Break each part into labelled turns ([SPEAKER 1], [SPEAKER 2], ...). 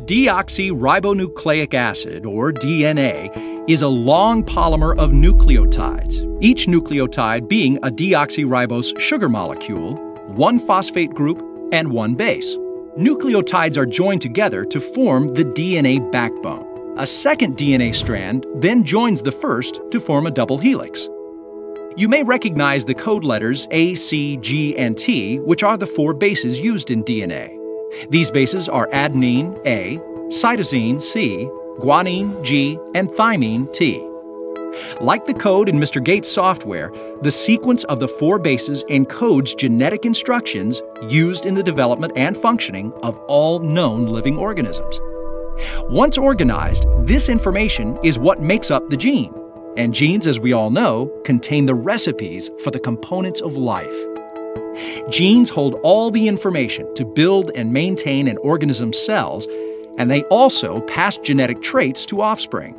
[SPEAKER 1] Deoxyribonucleic acid, or DNA, is a long polymer of nucleotides, each nucleotide being a deoxyribose sugar molecule, one phosphate group, and one base. Nucleotides are joined together to form the DNA backbone. A second DNA strand then joins the first to form a double helix. You may recognize the code letters A, C, G, and T, which are the 4 bases used in DNA. These bases are adenine, A, cytosine, C, guanine, G, and thymine, T. Like the code in Mr. Gates' software, the sequence of the 4 bases encodes genetic instructions used in the development and functioning of all known living organisms. Once organized, this information is what makes up the gene. And genes, as we all know, contain the recipes for the components of life. Genes hold all the information to build and maintain an organism's cells, and they also pass genetic traits to offspring.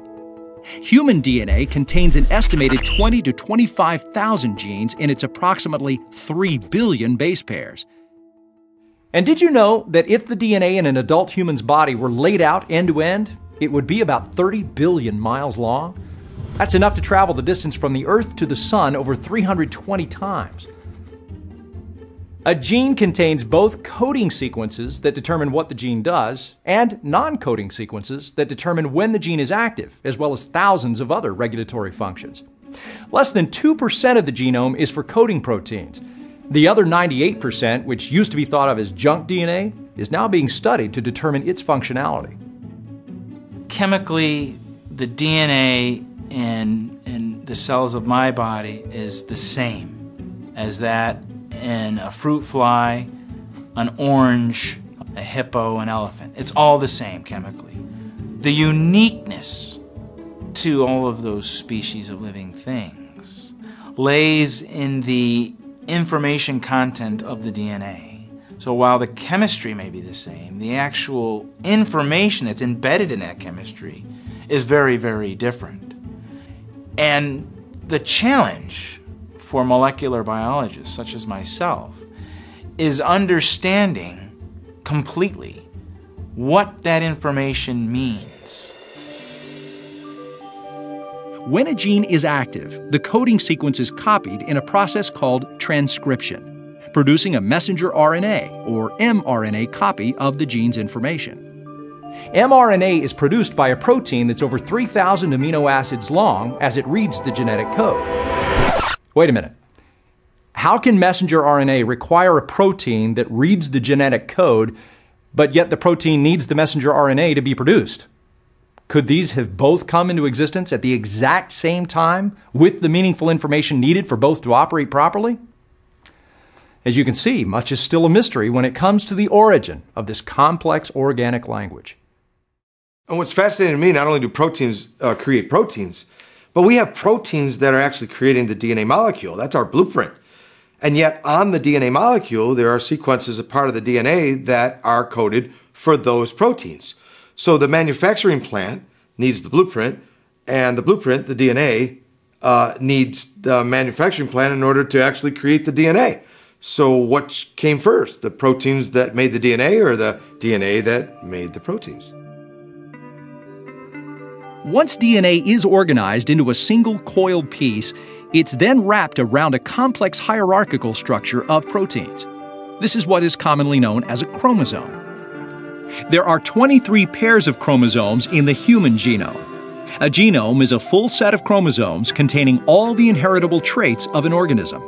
[SPEAKER 1] Human DNA contains an estimated 20 to 25,000 genes in its approximately 3 billion base pairs. And did you know that if the DNA in an adult human's body were laid out end to end, it would be about 30 billion miles long? That's enough to travel the distance from the Earth to the Sun over 320 times. A gene contains both coding sequences that determine what the gene does and non-coding sequences that determine when the gene is active, as well as thousands of other regulatory functions. Less than 2% of the genome is for coding proteins. The other 98%, which used to be thought of as junk DNA, is now being studied to determine its functionality.
[SPEAKER 2] Chemically, the DNA in the cells of my body is the same as that in a fruit fly, an orange, a hippo, an elephant. It's all the same chemically. The uniqueness to all of those species of living things lays in the information content of the DNA. So while the chemistry may be the same, the actual information that's embedded in that chemistry is very, very different. And the challenge for molecular biologists such as myself is understanding completely what that information means.
[SPEAKER 1] When a gene is active, the coding sequence is copied in a process called transcription, producing a messenger RNA or mRNA copy of the gene's information. mRNA is produced by a protein that's over 3,000 amino acids long as it reads the genetic code. Wait a minute. How can messenger RNA require a protein that reads the genetic code, but yet the protein needs the messenger RNA to be produced? Could these have both come into existence at the exact same time with the meaningful information needed for both to operate properly? As you can see, much is still a mystery when it comes to the origin of this complex organic language.
[SPEAKER 3] And what's fascinating to me, not only do proteins create proteins, but we have proteins that are actually creating the DNA molecule. That's our blueprint. And yet on the DNA molecule, there are sequences of part of the DNA that are coded for those proteins. So the manufacturing plant needs the blueprint, and the blueprint, the DNA, needs the manufacturing plant in order to actually create the DNA. So what came first, the proteins that made the DNA or the DNA that made the proteins?
[SPEAKER 1] Once DNA is organized into a single coiled piece, it's then wrapped around a complex hierarchical structure of proteins. This is what is commonly known as a chromosome. There are 23 pairs of chromosomes in the human genome. A genome is a full set of chromosomes containing all the inheritable traits of an organism.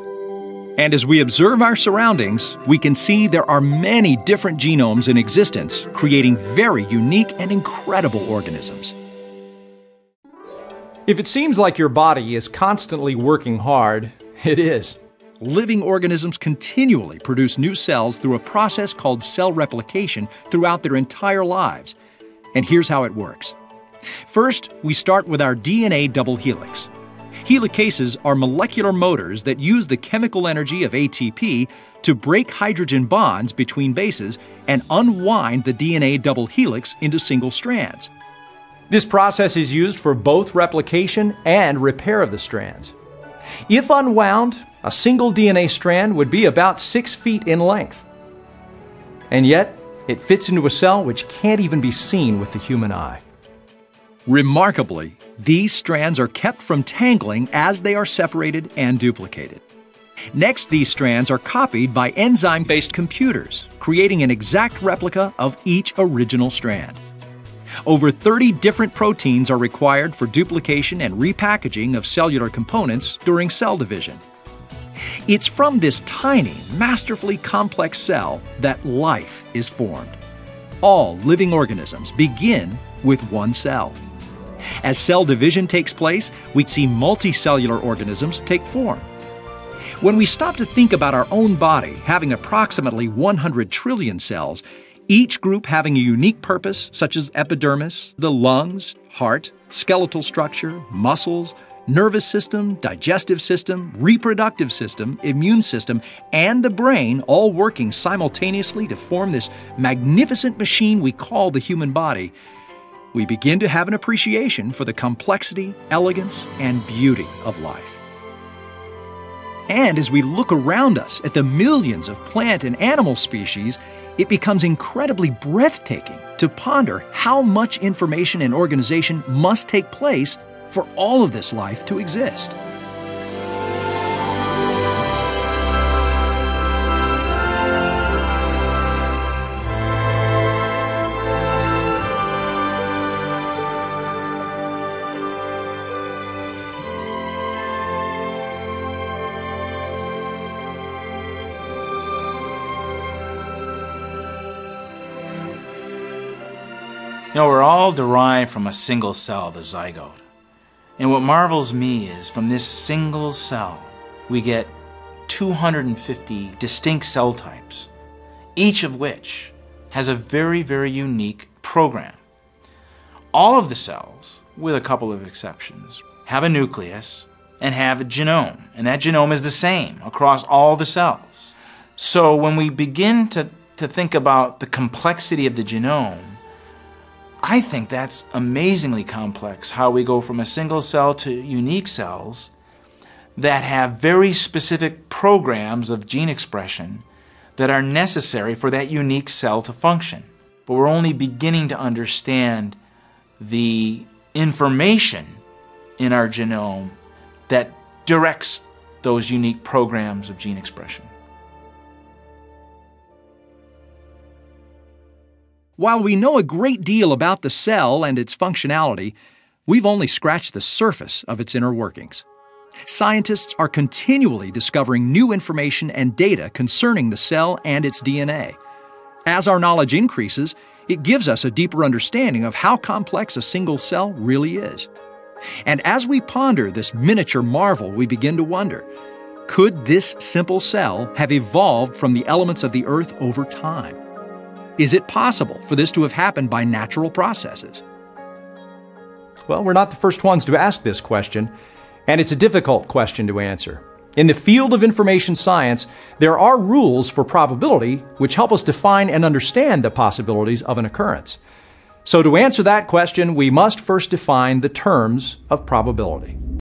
[SPEAKER 1] And as we observe our surroundings, we can see there are many different genomes in existence, creating very unique and incredible organisms.
[SPEAKER 4] If it seems like your body is constantly working hard, it is.
[SPEAKER 1] Living organisms continually produce new cells through a process called cell replication throughout their entire lives. And here's how it works. First, we start with our DNA double helix. Helicases are molecular motors that use the chemical energy of ATP to break hydrogen bonds between bases and unwind the DNA double helix into single strands.
[SPEAKER 4] This process is used for both replication and repair of the strands. If unwound, a single DNA strand would be about 6 feet in length. And yet, It fits into a cell which can't even be seen with the human eye.
[SPEAKER 1] Remarkably, these strands are kept from tangling as they are separated and duplicated. Next, these strands are copied by enzyme-based computers, creating an exact replica of each original strand. Over 30 different proteins are required for duplication and repackaging of cellular components during cell division. It's from this tiny, masterfully complex cell that life is formed. All living organisms begin with one cell. As cell division takes place, we see multicellular organisms take form. When we stop to think about our own body having approximately 100 trillion cells, each group having a unique purpose, such as epidermis, the lungs, heart, skeletal structure, muscles, nervous system, digestive system, reproductive system, immune system, and the brain all working simultaneously to form this magnificent machine we call the human body, we begin to have an appreciation for the complexity, elegance, and beauty of life. And as we look around us at the millions of plant and animal species, it becomes incredibly breathtaking to ponder how much information and organization must take place for all of this life to exist.
[SPEAKER 2] You know, we're all derived from a single cell, the zygote. And what marvels me is from this single cell, we get 250 distinct cell types, each of which has a very, very unique program. All of the cells, with a couple of exceptions, have a nucleus and have a genome, and that genome is the same across all the cells. So when we begin to think about the complexity of the genome, I think that's amazingly complex, how we go from a single cell to unique cells that have very specific programs of gene expression that are necessary for that unique cell to function. But we're only beginning to understand the information in our genome that directs those unique programs of gene expression.
[SPEAKER 1] While we know a great deal about the cell and its functionality, we've only scratched the surface of its inner workings. Scientists are continually discovering new information and data concerning the cell and its DNA. As our knowledge increases, it gives us a deeper understanding of how complex a single cell really is. And as we ponder this miniature marvel, we begin to wonder, could this simple cell have evolved from the elements of the earth over time? Is it possible for this to have happened by natural processes?
[SPEAKER 4] Well, we're not the first ones to ask this question, and it's a difficult question to answer. In the field of information science, there are rules for probability which help us define and understand the possibilities of an occurrence. So to answer that question, we must first define the terms of probability.